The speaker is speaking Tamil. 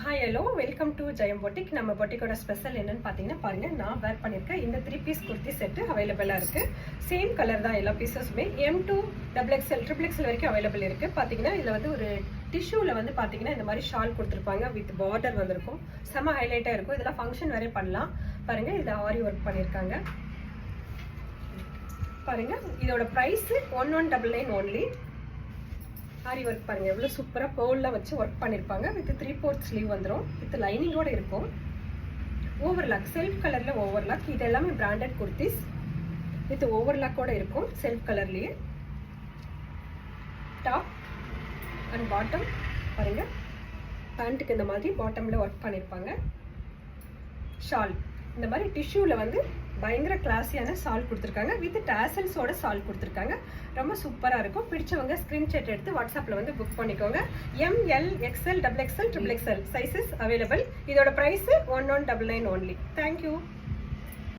Hi hello welcome to Jayam boutique. நம்ம பொட்டிக்கோட ஸ்பெஷல் என்னன்னு பார்த்தீங்கன்னா பாருங்கள், நான் வேர் பண்ணியிருக்கேன் இந்த 3 பீஸ் குர்த்தி செட்டு அவைலபிளாக இருக்குது. சேம் கலர் தான் எல்லா பீஸஸுமே. M2 XXL XXL வரைக்கும் அவைலபிள் இருக்குது. பார்த்தீங்கன்னா இதில் வந்து ஒரு டிஷ்யூவில் வந்து பார்த்தீங்கன்னா இந்த மாதிரி ஷால் கொடுத்துருப்பாங்க வித் பார்டர் வந்திருக்கும். செம்ம ஹைலைட்டாக இருக்கும். இதெல்லாம் ஃபங்க்ஷன் வரை பண்ணலாம். பாருங்கள், இதில் ஆரி ஒர்க் பண்ணியிருக்காங்க. பாருங்கள், இதோட ப்ரைஸு 1199 ஓன்லி. ஆரி ஒர்க் பாருங்கள் எவ்வளோ சூப்பராக பேர்லாம் வச்சு ஒர்க் பண்ணியிருப்பாங்க. வித் 3/4 ஸ்லீவ் வந்துடும். வித் லைனிங்கோடு இருக்கும். ஓவர்லாக் செல்ஃப் கலரில் ஓவர்லாக். இது எல்லாமே பிராண்டட் குர்த்திஸ் வித் ஓவர்லாக்கோடு இருக்கும். செல்ஃப் கலர்லேயே டாப் அண்ட் பாட்டம் பாருங்கள். பேண்ட்டுக்கு இந்த மாதிரி பாட்டமில் ஒர்க் பண்ணியிருப்பாங்க. ஷால் இந்த மாதிரி டிஷ்யூவில் வந்து பயங்கர கிளாஸியான சால் கொடுத்துருக்காங்க. வித் டேசல்ஸோட சால் கொடுத்துருக்காங்க. ரொம்ப சூப்பராக இருக்கும். பிடிச்சவங்க ஸ்க்ரீன்ஷாட் எடுத்து வாட்ஸ்அப்பில் வந்து புக் பண்ணிக்கோங்க. ML XL XXL XXL sizes available. இதோட ப்ரைஸு 1199 ஓன்லி. தேங்க்யூ.